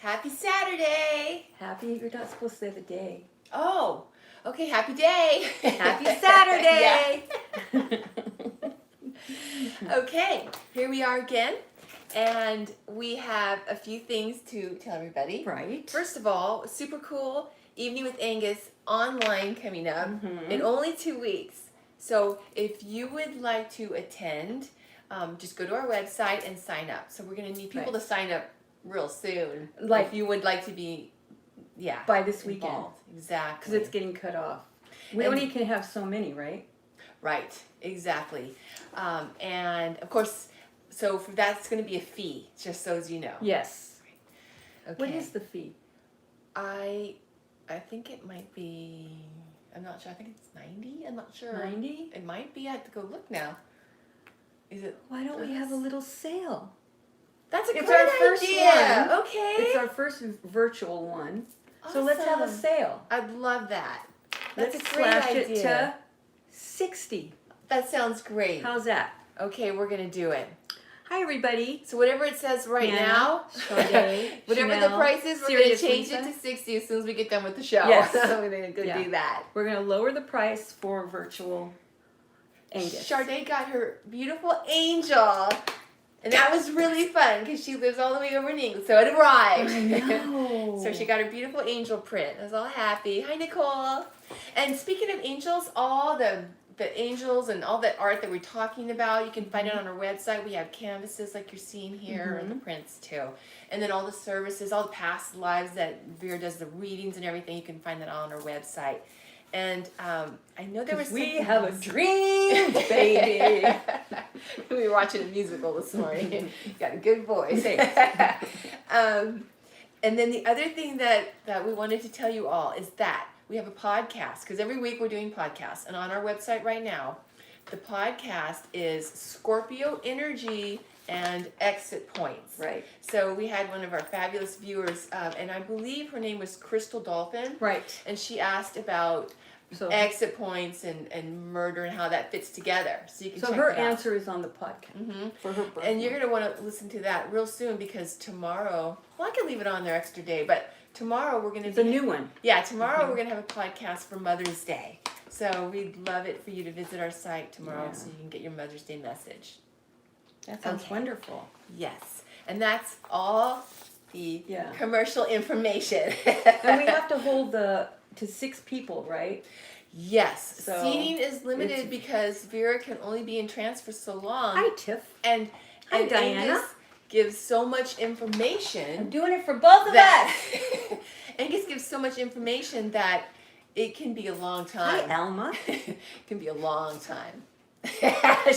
Happy Saturday. Happy, you're not supposed to say the day. Oh, okay, happy day. Happy Saturday. Okay, here we are again. And we have a few things to tell everybody. Right. First of all, super cool Evening with Angus online coming up in only 2 weeks. So if you would like to attend, just go to our website and sign up. So we're going to need people to sign up real soon. Like if you would like to be, by this weekend. Involved. Exactly. Because it's getting cut off. We only can have so many, right? Right, exactly. And of course, so for that's going to be a fee, just so as you know. Yes. Okay. What is the fee? I think it might be, I'm not sure, I think it's 90, I'm not sure. 90? It might be, I have to go look now. Is it? Why don't we have a little sale? That's a It's great our first idea. one. Okay. It's our first virtual one. Awesome. So let's have a sale. I'd love that. That's let's a great slash idea. it to 60. That sounds great. How's that? Okay, we're going to do it. Hi, everybody. So whatever it says right now, Sade, whatever Chanel, the price is, we're going to change it to 60 as soon as we get done with the show. Yes. We're going to do that. We're going to lower the price for virtual Angus. Sade got her beautiful angel. And that was really fun because she lives all the way over in England. So it arrived. I know. So she got her beautiful angel print. I was all happy. Hi, Nicole. And speaking of angels, all the angels and all that art that we're talking about, you can find it on our website. We have canvases like you're seeing here and the prints too. And then all the services, all the past lives that Vera does, the readings and everything, you can find that all on our website. And I know there was we have a dream, baby. We were watching a musical this morning. Got a good voice. And then the other thing that we wanted to tell you all is that we have a podcast, because every week we're doing podcasts. And on our website right now, the podcast is Scorpio Energy and Exit Points. Right. So we had one of our fabulous viewers, and I believe her name was Crystal Dolphin. Right. And she asked about exit points and murder and how that fits together. So you can check her that out. answer is on the podcast for her birthday. And you're going to want to listen to that real soon because tomorrow, well, I can leave it on there extra day, but tomorrow we're going to It's a new one. Yeah, tomorrow we're going to have a podcast for Mother's Day. So we'd love it for you to visit our site tomorrow so you can get your Mother's Day message. That sounds wonderful. Yes. And that's all the commercial information. And we have to hold to 6 people, right? Yes. So seating is limited because Vera can only be in trance for so long. Hi, Tiff. And Diana. Angus gives so much information. I'm doing it for both of us. Angus gives so much information that it can be a long time. Hi, Alma. It can be a long time.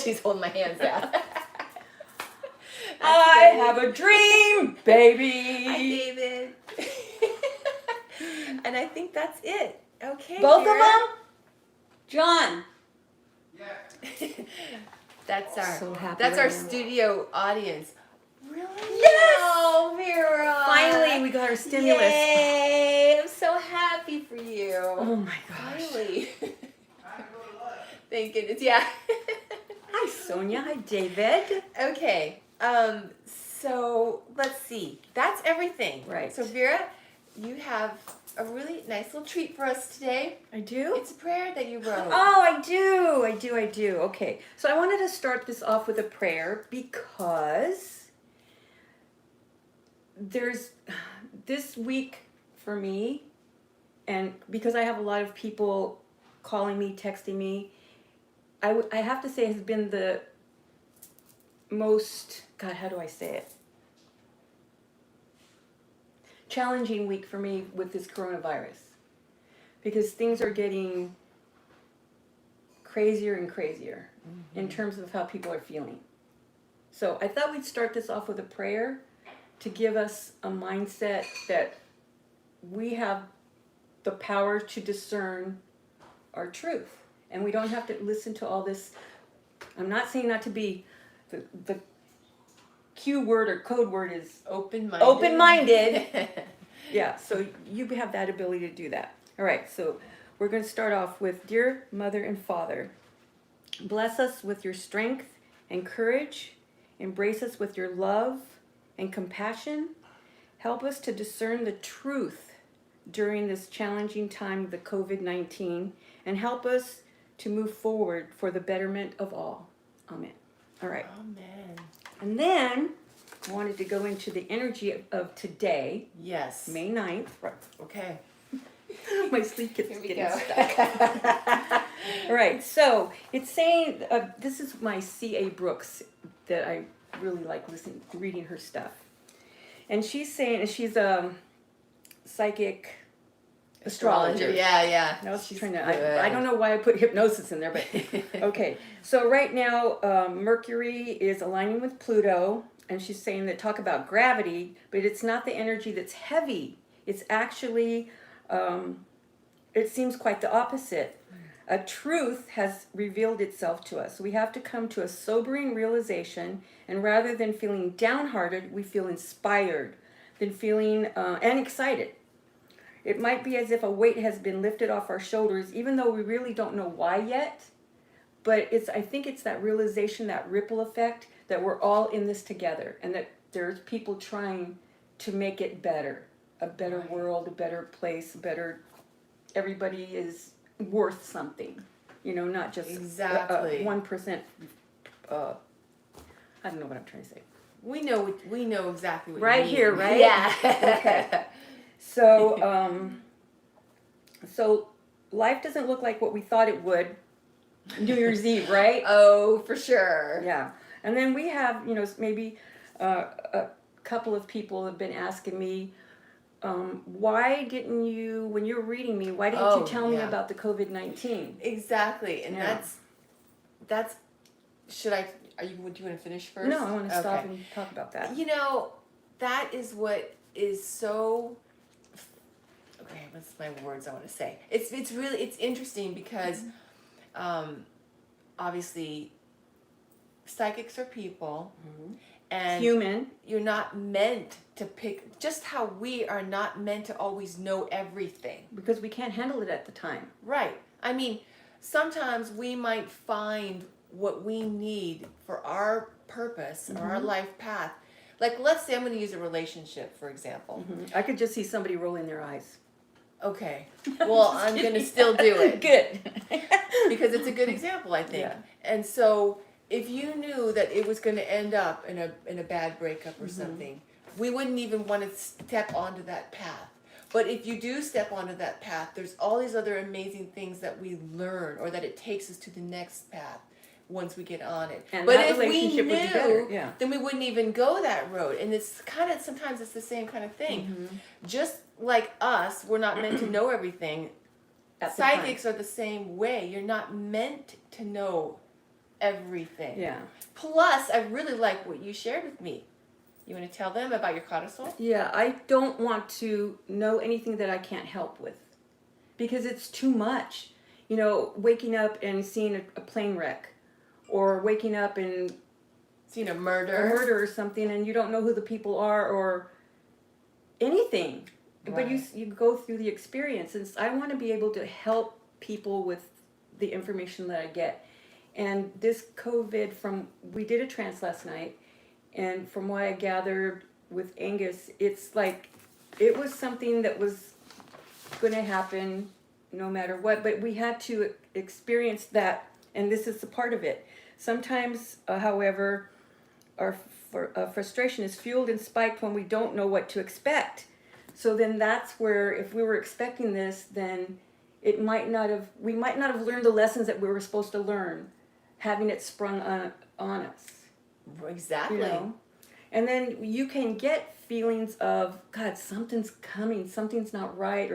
She's holding my hands out. I have a dream, baby. Hi, David. And I think that's it. Okay. Both Vera? of them? John. Yeah. That's our our studio audience. Really? Yes! Oh, Vera. Finally, we got our stimulus. Yay! I'm so happy for you. Oh my gosh. Finally. Thank goodness. Yeah. Hi, Sonia. Hi, David. Okay. So let's see. That's everything. Right. So Vera, you have a really nice little treat for us today. I do? It's a prayer that you wrote. Oh, I do. Okay. So I wanted to start this off with a prayer because there's this week for me, and because I have a lot of people calling me, texting me, I have to say has been the most, God, how do I say it? Challenging week for me with this coronavirus. Because things are getting crazier and crazier in terms of how people are feeling. So I thought we'd start this off with a prayer to give us a mindset that we have the power to discern our truth. And we don't have to listen to all this. I'm not saying not to be, the Q word or code word is open-minded. Open-minded. Yeah, so you have that ability to do that. All right, so we're going to start off with, Dear Mother and Father, bless us with your strength and courage. Embrace us with your love and compassion. Help us to discern the truth during this challenging time of the COVID-19, and help us to move forward for the betterment of all. Amen. All right. Amen. And then I wanted to go into the energy of today, Yes. May 9th. Okay. My sleep keeps Here we getting go. stuck. All right, so it's saying, this is my C.A. Brooks that I really like reading her stuff. And she's saying, and she's a psychic astrologer. Yeah. I was She's trying to, good. I don't know why I put hypnosis in there, but okay. So right now, Mercury is aligning with Pluto, and she's saying that talk about gravity, but it's not the energy that's heavy. It's actually, it seems quite the opposite. A truth has revealed itself to us. We have to come to a sobering realization, and rather than feeling downhearted, we feel inspired, then feeling and excited. It might be as if a weight has been lifted off our shoulders, even though we really don't know why yet. But I think it's that realization, that ripple effect, that we're all in this together, and that there's people trying to make it better, a better world, a better place, everybody is worth something, not just Exactly. 1%. I don't know what I'm trying to say. We know exactly what Right you mean. here, right? Yeah. Okay. So, so life doesn't look like what we thought it would. New Year's Eve, right? Oh, for sure. Yeah. And then we have, maybe a couple of people have been asking me, why didn't you, when you were reading me, why didn't you tell me about the COVID-19? Exactly. And Yeah. that's, do you want to finish first? No, I want to stop and talk about that. That is what is so, okay, what's my words I want to say? It's interesting because, obviously, psychics are people, and Human. you're not meant to pick, just how we are not meant to always know everything. Because we can't handle it at the time. Right. I mean, sometimes we might find what we need for our purpose or our life path. Like, let's say I'm going to use a relationship, for example. I could just see somebody rolling their eyes. Okay. Well, I'm going to still do it. Good. Because it's a good example, I think. Yeah. And so, if you knew that it was going to end up in a bad breakup or something, we wouldn't even want to step onto that path. But if you do step onto that path, there's all these other amazing things that we learn, or that it takes us to the next path once we get on it. And but that if we relationship knew, would be better. then we wouldn't even go that road. And it's kind of, sometimes it's the same kind of thing. Just like us, we're not meant to know everything. Psychics are the same way. You're not meant to know everything. Yeah. Plus, I really like what you shared with me. You want to tell them about your codicil? Yeah, I don't want to know anything that I can't help with, because it's too much. Waking up and seeing a plane wreck, or waking up and Seeing a murder. or something, and you don't know who the people are or anything. Right. But you go through the experience, and I want to be able to help people with the information that I get. And this COVID, we did a trance last night, and from what I gathered with Angus, it's like it was something that was going to happen no matter what, but we had to experience that, and this is the part of it. Sometimes, however, our frustration is fueled and spiked when we don't know what to expect. So then that's where, if we were expecting this, then we might not have learned the lessons that we were supposed to learn, having it sprung on us. Exactly. And then you can get feelings of, God, something's coming, something's not right,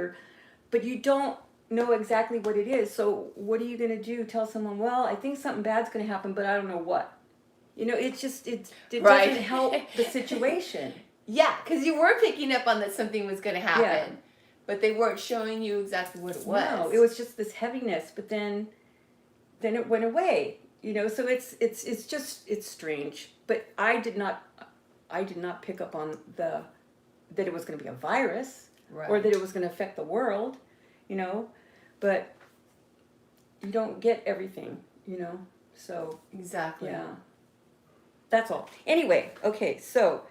but you don't know exactly what it is. So what are you going to do? Tell someone, well, I think something bad's going to happen, but I don't know what. It doesn't help the situation. Yeah, because you were picking up on that something was going to happen, Yeah. but they weren't showing you exactly what it was. No, it was just this heaviness, but then it went away. So it's strange. But I did not pick up on that it was going to be a virus, Right. or that it was going to affect the world, but you don't get everything, so Exactly. yeah, that's all. Anyway, okay, so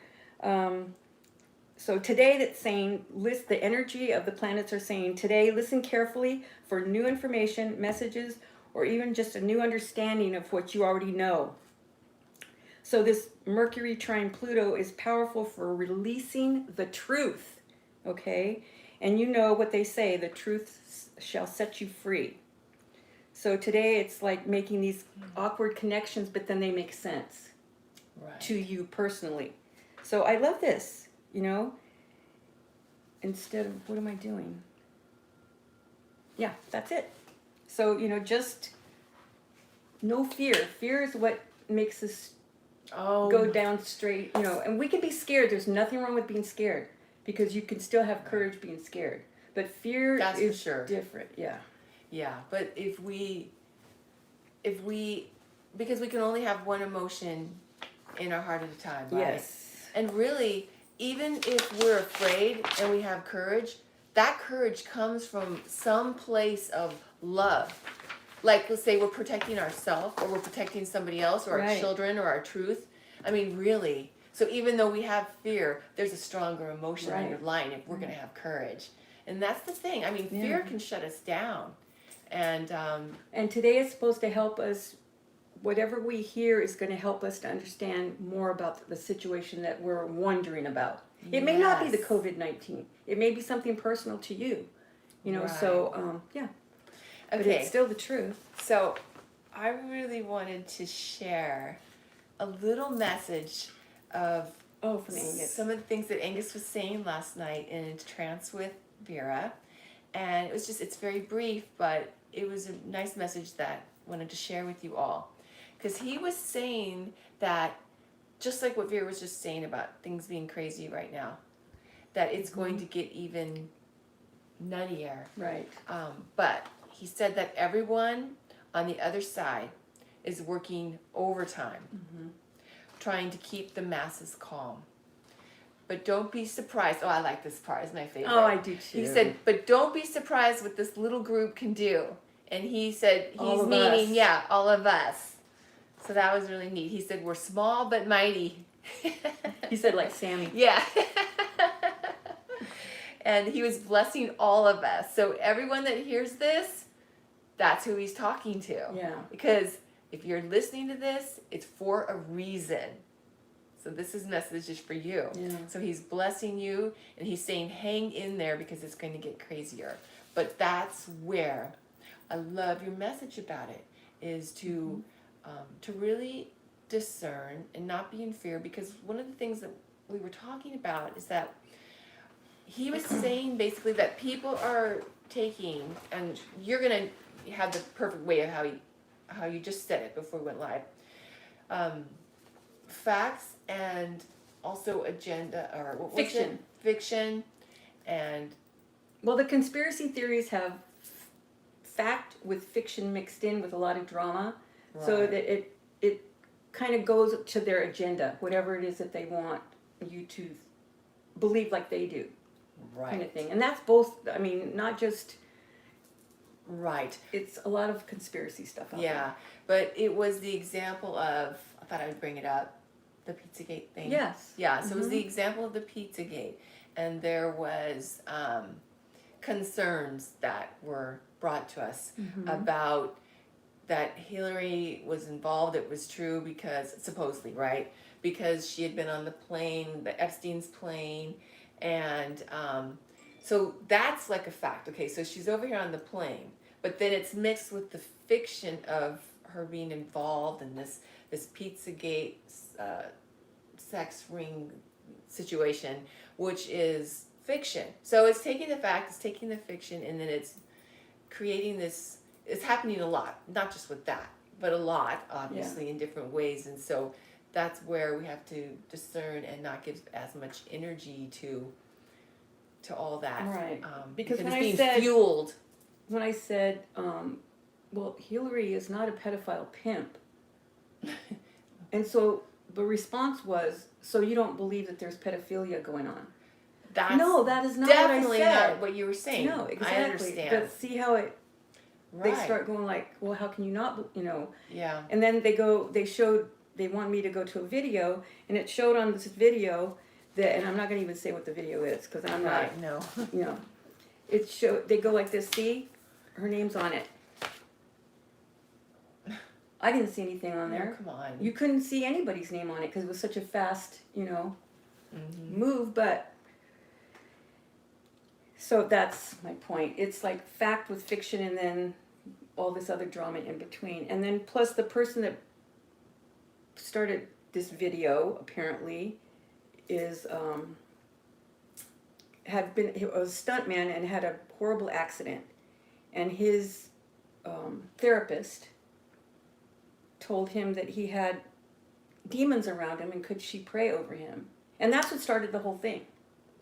So today that's saying, list the energy of the planets are saying, today listen carefully for new information, messages, or even just a new understanding of what you already know. So this Mercury trine Pluto is powerful for releasing the truth, okay? And you know what they say, the truth shall set you free. So today it's like making these awkward connections, but then they make sense to you personally. So I love this, you know? Instead of, what am I doing? Yeah, that's it. So, you know, just no fear. Fear is what makes us go down straight, you know, and we can be scared. There's nothing wrong with being scared because you can still have courage being scared. But fear is different. Yeah. Yeah, but if we, because we can only have one emotion in our heart at a time, right? Yes. And really, even if we're afraid and we have courage, that courage comes from some place of love. Like, let's say we're protecting ourselves or we're protecting somebody else or our children or our truth. I mean, really. So even though we have fear, there's a stronger emotion underlying if we're going to have courage. And that's the thing. I mean, fear can shut us down. And today is supposed to help us. Whatever we hear is going to help us to understand more about the situation that we're wondering about. It may not be the COVID-19. It may be something personal to you. You know, so, yeah. But it's still the truth. So I really wanted to share a little message of from Angus. Some of the things that Angus was saying last night in trance with Vera. And it was just, it's very brief, but it was a nice message that I wanted to share with you all. Because he was saying that, just like what Vera was just saying about things being crazy right now, that it's going to get even nuttier. Right. But he said that everyone on the other side is working overtime, trying to keep the masses calm. But don't be surprised. Oh, I like this part. It's my favorite. Oh, I do too. He said, but don't be surprised what this little group can do. And he said, he's meaning, all of us. So that was really neat. He said, we're small but mighty. He said like Sammy. Yeah. And he was blessing all of us. So everyone that hears this, that's who he's talking to. Yeah. Because if you're listening to this, it's for a reason. So this is messages for you. Yeah. So he's blessing you, and he's saying, hang in there because it's going to get crazier. But that's where I love your message about it, is to really discern and not be in fear. Because one of the things that we were talking about is that he was saying basically that people are taking, and you're going to have the perfect way of how you just said it before we went live. Facts and also agenda, or what was it? Fiction. And well, the conspiracy theories have fact with fiction mixed in with a lot of drama, so that it kind of goes to their agenda, whatever it is that they want you to believe like they do, kind of thing. And that's both. I mean, not just It's a lot of conspiracy stuff out there. But it was the example of, I thought I would bring it up, the Pizzagate thing. Yes. Yeah, so it was the example of the Pizzagate. And there was concerns that were brought to us about that Hillary was involved. It was true because, supposedly, right? Because she had been on the plane, the Epstein's plane. And so that's like a fact. Okay, so she's over here on the plane. But then it's mixed with the fiction of her being involved in this Pizzagate sex ring situation, which is fiction. So it's taking the fact, it's taking the fiction, and then it's creating this. It's happening a lot, not just with that, but a lot, obviously, in different ways. And so that's where we have to discern and not give as much energy to all that. Right. Because when it's I being said, fueled. When I said, well, Hillary is not a pedophile pimp. And so the response was, so you don't believe that there's pedophilia going on? No, that is not what I said. Definitely not what you were saying. No, exactly. I understand. But see how they start going like, well, how can you not, Yeah. And then they want me to go to a video, and it showed on this video that, and I'm not going to even say what the video is because I'm not, Right, no. you know, they go like this, see, her name's on it. I didn't see anything on No, there. come on. You couldn't see anybody's name on it because it was such a fast, move, but so that's my point. It's like fact with fiction and then all this other drama in between. And then plus the person that started this video apparently is he was a stuntman and had a horrible accident, and his therapist told him that he had demons around him and could she pray over him, and that's what started the whole thing.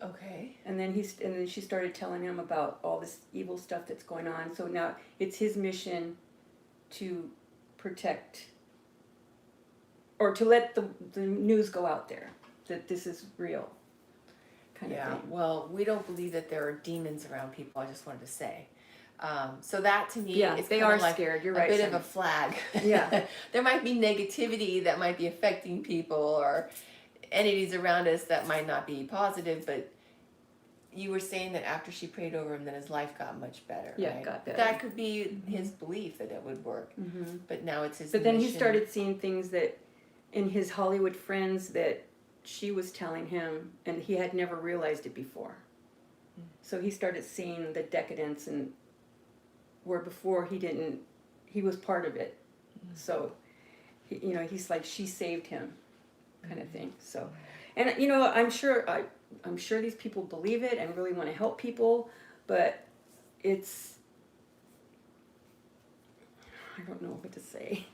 Okay. And then she started telling him about all this evil stuff that's going on. So now it's his mission to protect or to let the news go out there that this is real. Kind of thing. Well, we don't believe that there are demons around people. I just wanted to say. So that to me is they kind are of like scared. You're a right. bit of a flag. Yeah. There might be negativity that might be affecting people or entities around us that might not be positive, but you were saying that after she prayed over him, then his life got much better. Yeah, right? it got better. That could be his belief that it would work, but now it's his. But then he mission. started seeing things that in his Hollywood friends that she was telling him, and he had never realized it before. So he started seeing the decadence, and where before he was part of it. So, he's like, she saved him, kind of thing. So, and I'm sure these people believe it and really want to help people, but I don't know what to say.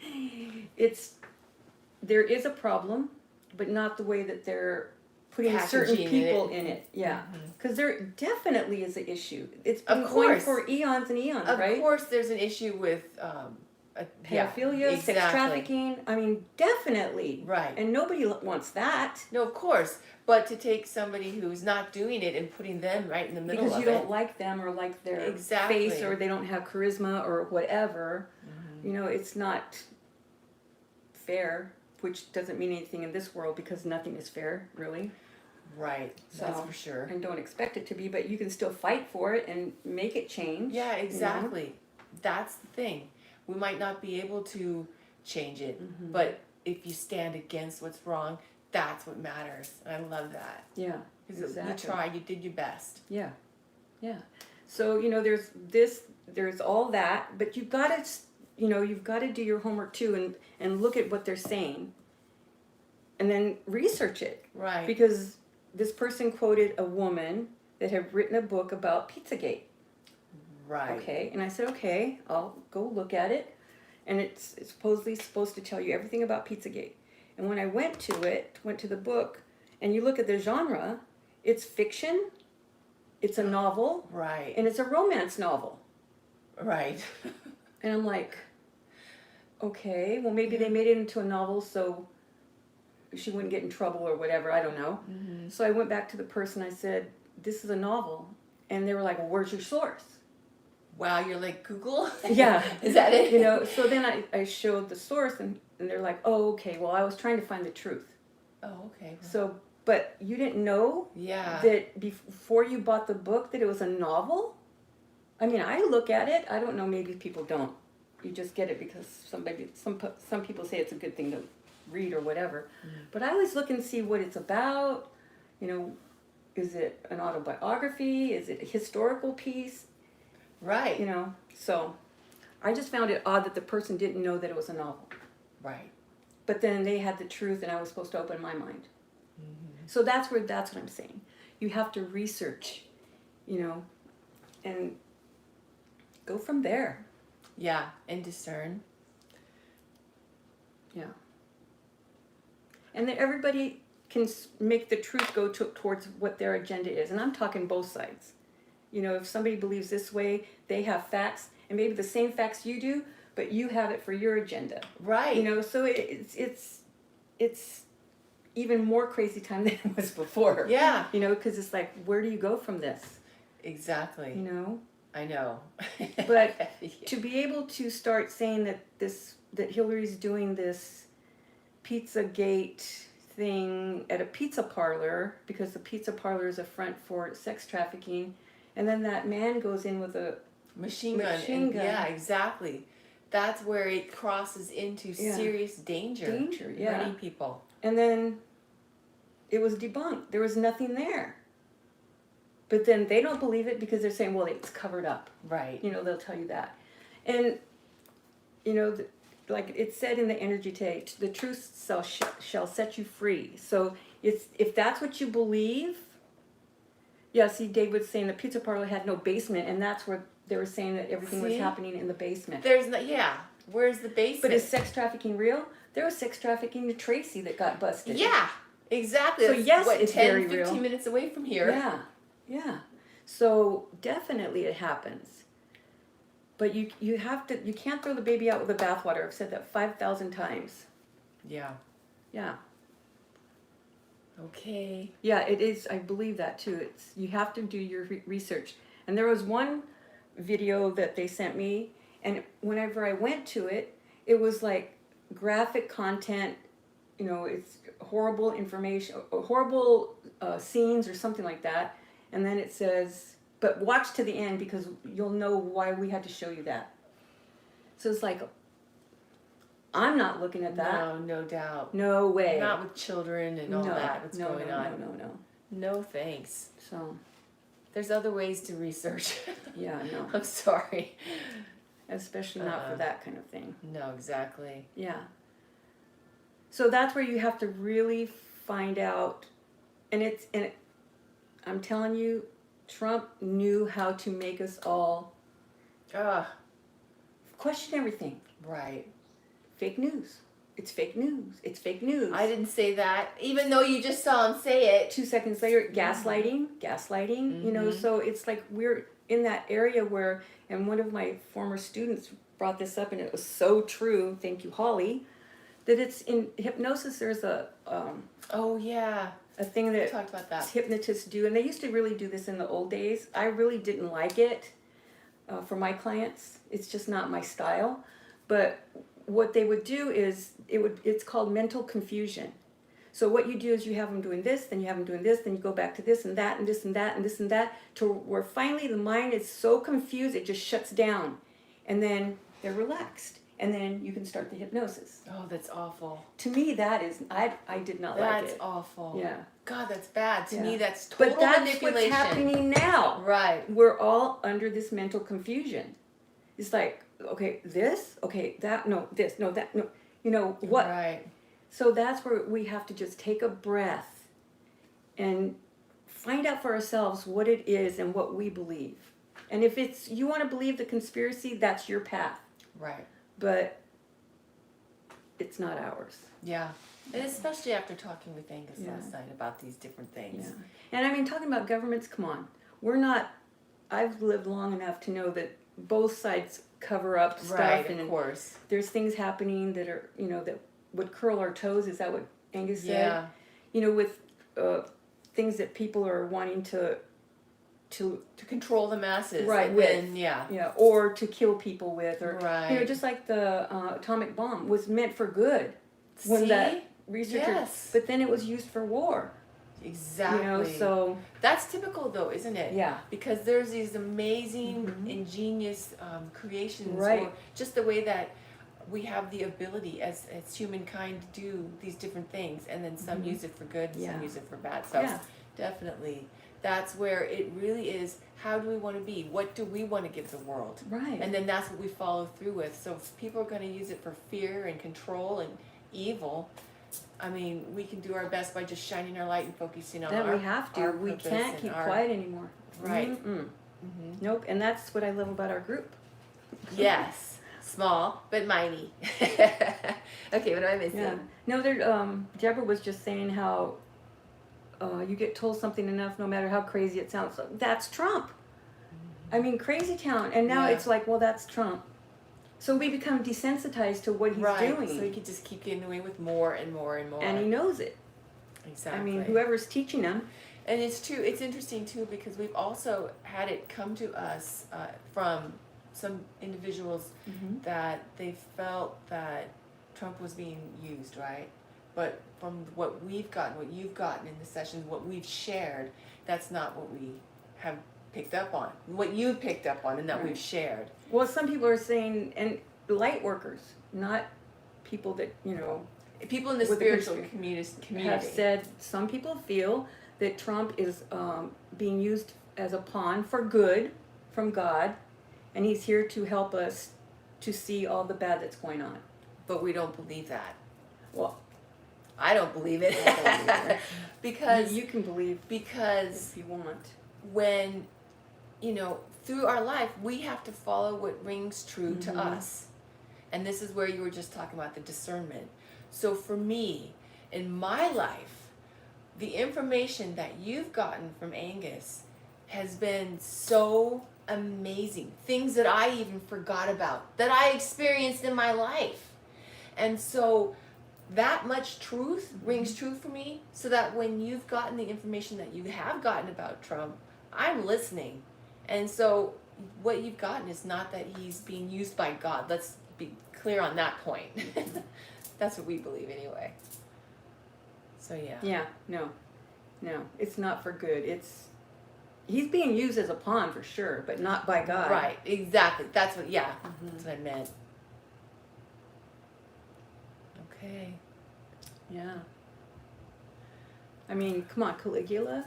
There is a problem, but not the way that they're putting certain Packaging people it. in it. Yeah. Because there definitely is an issue. It's Of been going course. for eons and eons, Of right? course, there's an issue with Pedophilia, sex exactly. trafficking. I mean, definitely. Right. And nobody wants that. No, of course. But to take somebody who's not doing it and putting them right in the middle Because of you it. don't like them or like their Exactly. face or they don't have charisma or whatever. It's not fair, which doesn't mean anything in this world because nothing is fair, really. Right. That's for sure. And don't expect it to be, but you can still fight for it and make it change. Yeah, exactly. That's the thing. We might not be able to change it, but if you stand against what's wrong, that's what matters. And I love that. Yeah, Because exactly. you tried, you did your best. Yeah, yeah. So, there's all that, but you've got to do your homework too and look at what they're saying and then research it. Right. Because this person quoted a woman that had written a book about Pizzagate. Right. Okay, and I said, okay, I'll go look at it. And it's supposedly supposed to tell you everything about Pizzagate. And when I went to the book, and you look at the genre, it's fiction, it's a novel, Right. and it's a romance novel. Right. And I'm like, okay, well maybe they made it into a novel so she wouldn't get in trouble or whatever, I don't know. So I went back to the person, I said, this is a novel. And they were like, well, where's your source? Wow, you're like Google? Yeah. Is that it? So then I showed the source and they're like, oh, okay, well, I was trying to find the truth. Oh, okay. So, but you didn't know Yeah. that before you bought the book that it was a novel? I mean, I look at it, I don't know, maybe people don't. You just get it because some people say it's a good thing to read or whatever. But I always look and see what it's about. Is it an autobiography? Is it a historical piece? Right. So I just found it odd that the person didn't know that it was a novel. Right. But then they had the truth and I was supposed to open my mind. So that's what I'm saying. You have to research, and go from there. Yeah, and discern. Yeah. And then everybody can make the truth go towards what their agenda is. And I'm talking both sides. If somebody believes this way, they have facts, and maybe the same facts you do, but you have it for your agenda. Right. So it's even more crazy time than it was before. Yeah. Because it's like, where do you go from this? Exactly. I know. But to be able to start saying that Hillary's doing this Pizzagate thing at a pizza parlor, because the pizza parlor is a front for sex trafficking, and then that man goes in with a machine gun. Yeah, exactly. That's where it crosses into serious danger for many people. And then it was debunked. There was nothing there. But then they don't believe it because they're saying, well, it's covered up. Right. You know, they'll tell you that. And, you know, like it said in the energy tape, the truth shall set you free. So if that's what you believe, see, Dave was saying the pizza parlor had no basement, and that's where they were saying that everything was happening in the basement. There's no, where's the basement? But is sex trafficking real? There was sex trafficking to Tracy that got busted. Yeah, exactly. So that's, it's 10, very 15 real. minutes away from here. Yeah. So definitely it happens. But you can't throw the baby out with the bathwater. I've said that 5,000 times. Yeah. Yeah. Okay. Yeah, it is. I believe that too. You have to do your research. And there was one video that they sent me, and whenever I went to it, it was like graphic content. You know, it's horrible information, horrible scenes or something like that. And then it says, but watch to the end because you'll know why we had to show you that. So it's like, I'm not looking at that. No, no doubt. No way. Not with children and all that. What's going on? No. No thanks. So, there's other ways to research. Yeah, no. I'm sorry. Especially not for that kind of thing. No, exactly. Yeah. So that's where you have to really find out, and I'm telling you, Trump knew how to make us all question everything. Right. Fake news. It's fake news. It's fake news. I didn't say that, even though you just saw him say it. 2 seconds later, gaslighting. Mm-hmm. You know, so it's like we're in that area where, and one of my former students brought this up, and it was so true. Thank you, Holly. That it's in hypnosis. There's a thing that we talked about that. Hypnotists do, and they used to really do this in the old days. I really didn't like it for my clients. It's just not my style. But what they would do is it's called mental confusion. So what you do is you have them doing this, then you have them doing this, then you go back to this and that and this and that and this and that, to where finally the mind is so confused it just shuts down, and then they're relaxed. And then you can start the hypnosis. Oh, that's awful. To me, that is, I did not like it. That's awful. Yeah. God, that's bad. To me, that's total But that's manipulation. what's happening now. Right. We're all under this mental confusion. It's like, okay, this, okay, that, no, this, no, that, no. You know, what? Right. So that's where we have to just take a breath and find out for ourselves what it is and what we believe. And if you want to believe the conspiracy, that's your path. Right. But it's not ours. Yeah. And especially after talking with Angus last night about these different things. Yeah. And I mean, talking about governments, come on. I've lived long enough to know that both sides cover up stuff. Right, and of course. There's things happening that are, that would curl our toes. Is that what Angus said? Yeah. With things that people are wanting to control the masses. Right, or to kill people with, or just like the atomic bomb was meant for good. When that researcher, but then it was used for war. Exactly. So that's typical, though, isn't it? Yeah. Because there's these amazing, ingenious creations, right? Or just the way that we have the ability as humankind to do these different things, and then some use it for good, and some use it for bad. So definitely. That's where it really is, how do we want to be? What do we want to give the world? Right. And then that's what we follow through with. So if people are going to use it for fear and control and evil, I mean, we can do our best by just shining our light and focusing on our we have to. We can't keep quiet anymore. Right. Nope. And that's what I love about our group. Yes. Small, but mighty. Okay, what am I missing? Yeah. No, Deborah was just saying how you get told something enough, no matter how crazy it sounds. That's Trump. I mean, crazy town. And now it's like, well, that's Trump. So we become desensitized to what he's doing. So he could just keep getting away with more and more and more. And he knows it. Exactly. I mean, whoever's teaching him. And it's true. It's interesting, too, because we've also had it come to us from some individuals that they felt that Trump was being used, right? but from what we've gotten, what you've gotten in the sessions, what we've shared, that's not what we have picked up on. What you've picked up on and that we've shared. Well, some people are saying, and light workers, not people that, People in the with spiritual the community have said some people feel that Trump is being used as a pawn for good from God, and he's here to help us to see all the bad that's going on. But we don't believe that. Well, I don't believe it. I don't believe it. Because you can believe because if you want. when, through our life, we have to follow what rings true to us. And this is where you were just talking about the discernment. So for me, in my life, the information that you've gotten from Angus has been so amazing. Things that I even forgot about, that I experienced in my life. And so that much truth rings true for me, so that when you've gotten the information that you have gotten about Trump, I'm listening. And so what you've gotten is not that he's being used by God. Let's be clear on that point. That's what we believe anyway. So yeah. Yeah, no, it's not for good. He's being used as a pawn for sure, but not by God. Right, exactly. That's what that's what I meant. Okay. Yeah. I mean, come on, Caligula.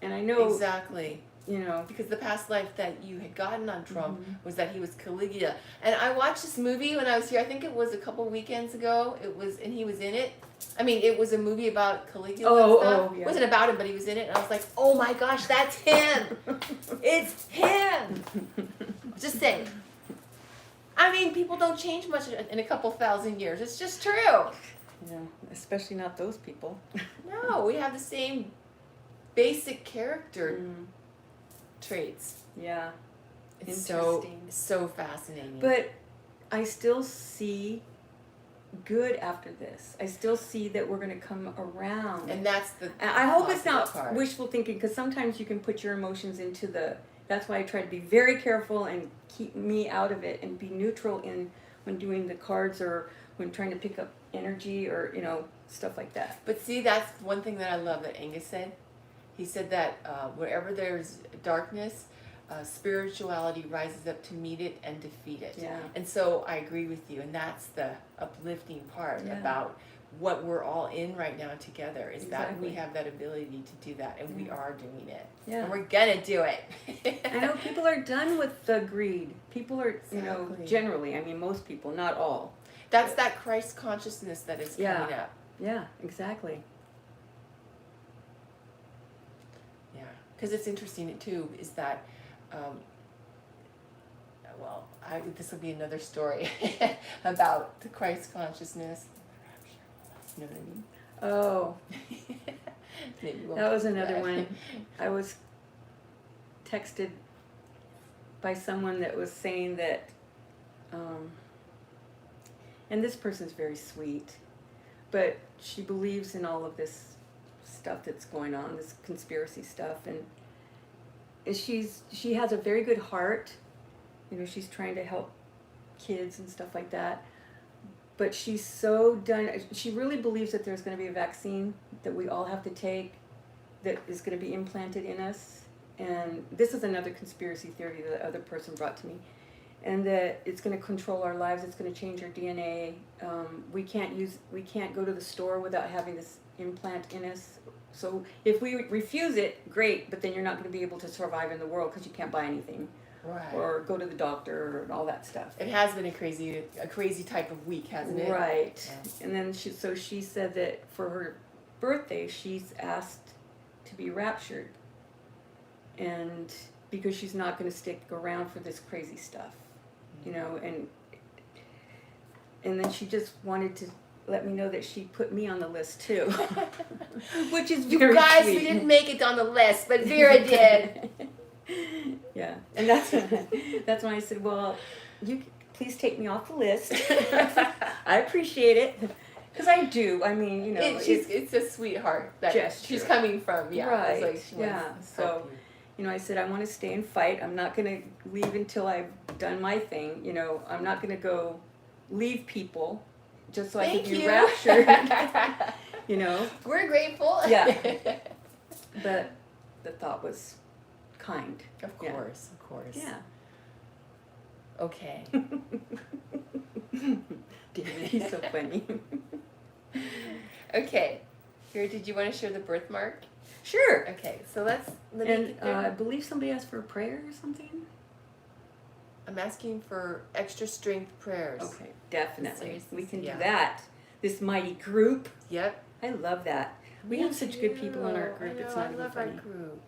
And I know Exactly. Because the past life that you had gotten on Trump was that he was Caligula. And I watched this movie when I was here. I think it was a couple weekends ago. And he was in it. I mean, it was a movie about Caligula and stuff. Yeah. It wasn't about him, but he was in it. And I was like, oh my gosh, that's him. It's him. Just saying. I mean, people don't change much in a couple thousand years. It's just true. Yeah, especially not those people. No, we have the same basic character traits. Yeah. It's Interesting. so fascinating. But I still see good after this. I still see that we're going to come around. And that's the I hope it's not part. wishful thinking, because sometimes you can put your emotions into that's why I try to be very careful and keep me out of it and be neutral when doing the cards or when trying to pick up energy or, stuff like that. But see, that's one thing that I love that Angus said. He said that wherever there's darkness, spirituality rises up to meet it and defeat it. Yeah. And so I agree with you. And that's the uplifting part about what we're all in right now together, is that we have that ability to do that, and we are doing it. Yeah. And we're going to do it. I know people are done with the greed. People are, Exactly. generally, I mean, most people, not all. That's that Christ consciousness that is coming up. Yeah, exactly. Yeah, because it's interesting too, is that, this will be another story about the Christ consciousness. You know what I mean? Oh, Maybe we'll that was get to another that. one. I was texted by someone that was saying that, and this person's very sweet, but she believes in all of this stuff that's going on, this conspiracy stuff, and she has a very good heart. She's trying to help kids and stuff like that. But she's so done. She really believes that there's going to be a vaccine that we all have to take that is going to be implanted in us. And this is another conspiracy theory that the other person brought to me. And that it's going to control our lives. It's going to change our DNA. We can't go to the store without having this implant in us. So if we refuse it, great, but then you're not going to be able to survive in the world because you can't buy anything. Right. Or go to the doctor and all that stuff. It has been a crazy type of week, hasn't it? Right. Yeah. And then she said that for her birthday she's asked to be raptured, and because she's not going to stick around for this crazy stuff, and then she just wanted to let me know that she put me on the list too, which is very You guys, sweet. we didn't make it on the list, but Vera did. Yeah, and that's when I said, well, you please take me off the list. I appreciate it, because I do. I mean, It's a sweetheart that gesture. she's coming from. Yeah, Right. It's like she wants to help you. I said I want to stay and fight. I'm not going to leave until I've done my thing. I'm not going to go leave people just so I Thank could be you. raptured. You know. We're grateful. Yeah. But the thought was kind. Of course, of course. Yeah. Okay. David, he's so funny. Okay. Here, did you want to share the birthmark? Sure. Okay, so let me And get there. I believe somebody asked for a prayer or something. I'm asking for extra strength prayers. Okay, definitely. Seriously, We can yeah. do that. This mighty group. Yep. I love that. We Me have such good people in our too. group. I know, It's not I even love funny. our group.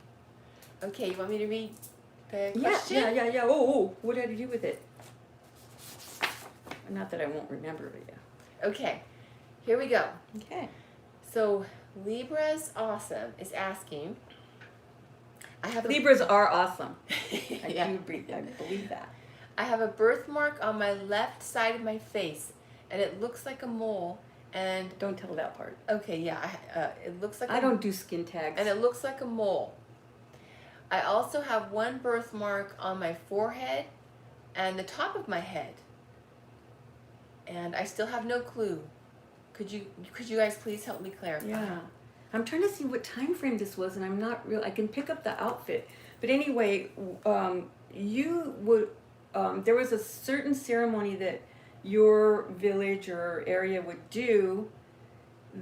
Okay, you want me to read the Yeah, question? yeah. Oh, what did I do with it? Not that I won't remember, but yeah. Okay, here we go. Okay. So Libras Awesome is asking. I have Libras are awesome. I Yeah. I believe that. I have a birthmark on my left side of my face, and it looks like a mole. And Don't tell that part. okay, yeah, it looks like I don't do skin tags. and it looks like a mole. I also have one birthmark on my forehead and the top of my head, and I still have no clue. Could you guys please help me clarify? Yeah. I'm trying to see what time frame this was, and I'm not real. I can pick up the outfit, but anyway, you would. There was a certain ceremony that your village or area would do.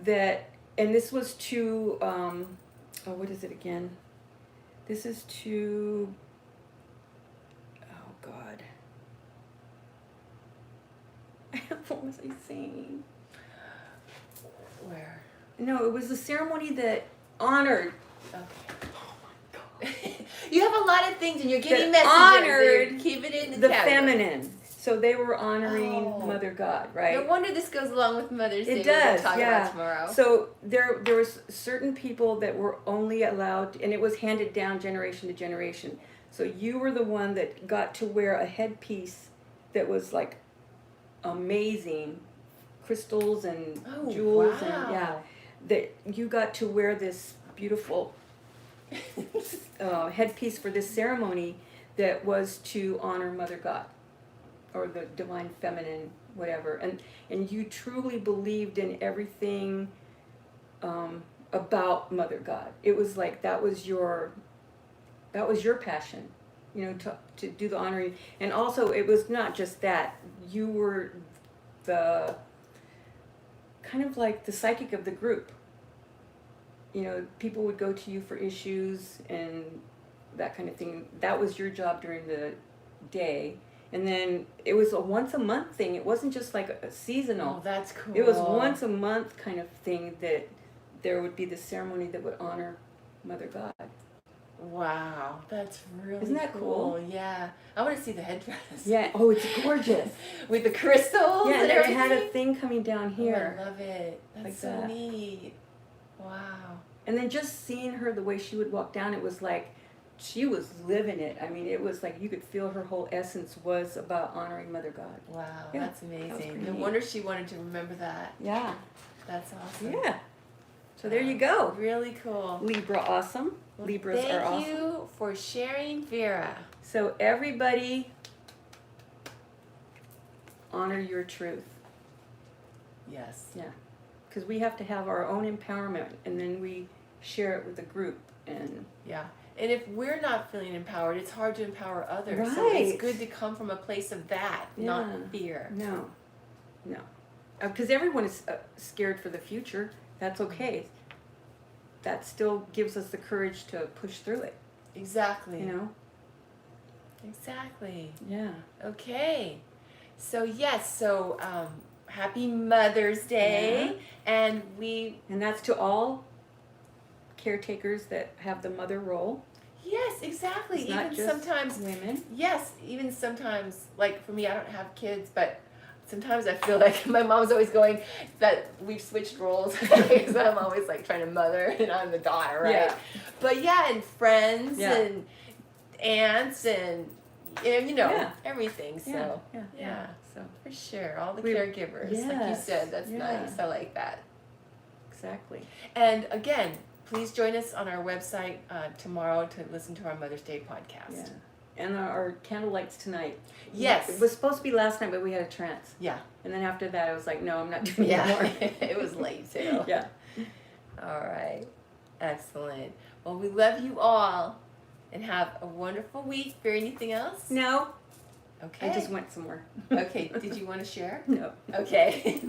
That, and this was to. What is it again? This is to. Oh God. What was I saying? Where? No, it was a ceremony that honored. Okay. Oh my God. You have a lot of things, and you're getting That messages. honored and keep it in The category. feminine. So they were honoring Oh. Mother God, right? No wonder this goes along with Mother's Day. It We're gonna does, talk yeah. about tomorrow. So there was certain people that were only allowed, and it was handed down generation to generation. So you were the one that got to wear a headpiece that was like amazing, crystals and Oh, jewels, wow. and yeah, that you got to wear this beautiful headpiece for this ceremony that was to honor Mother God, or the divine feminine, whatever, and you truly believed in everything about Mother God. It was like that was your passion, you know, to do the honoring. And also, it was not just that. You were the kind of like the psychic of the group. You know, people would go to you for issues and that kind of thing. That was your job during the day. And then it was a once a month thing. It wasn't just like a seasonal. Oh, that's cool. It was once a month kind of thing that there would be the ceremony that would honor Mother God. Wow, that's really Isn't that cool? Yeah, I want to see the headdress. Yeah. Oh, it's gorgeous. With the crystals. Yeah, and and it everything. had a thing coming down here. Oh, I love it. That's Like so that. neat. Wow. And then just seeing her the way she would walk down, it was like she was living it. I mean, it was like you could feel her whole essence was about honoring Mother God. Wow, Yeah, that's that was amazing. pretty No neat. wonder she wanted to remember that. Yeah. That's awesome. Yeah. So there you go. Really cool. Libra awesome. Well, Libras are awesome. Thank you for sharing, Vera. So everybody honor your truth. Yes. Yeah. Because we have to have our own empowerment, and then we share it with the group. And Yeah. And if we're not feeling empowered, it's hard to empower others. So Right. it's good to come from a place of that, not Yeah. fear. no, because everyone is scared for the future. That's okay. That still gives us the courage to push through it. Exactly. You know. Exactly. Yeah. Okay. So yes, happy Mother's Day. And And that's to all caretakers that have the mother role. yes, exactly. It's not Even just sometimes women. yes, even sometimes, like for me, I don't have kids, but sometimes I feel like my mom's always going that we've switched roles because I'm always like trying to mother and I'm the daughter, right? Yeah. But yeah, and friends Yeah. and aunts and Yeah. everything. So yeah. So for sure, all the We- caregivers, like you yes, said, that's yeah. nice. I like that. exactly. And again, please join us on our website tomorrow to listen to our Mother's Day podcast. Yeah. and our candle lights tonight. Yes. It was supposed to be last night, but we had a trance. Yeah. And then after that, I was like, no, I'm not doing it Yeah. anymore. It was late too. Yeah. All right. Excellent. Well, we love you all, and have a wonderful week. Vera, anything else? No. Okay. I just went somewhere. Okay. Did you want to share? No. Okay.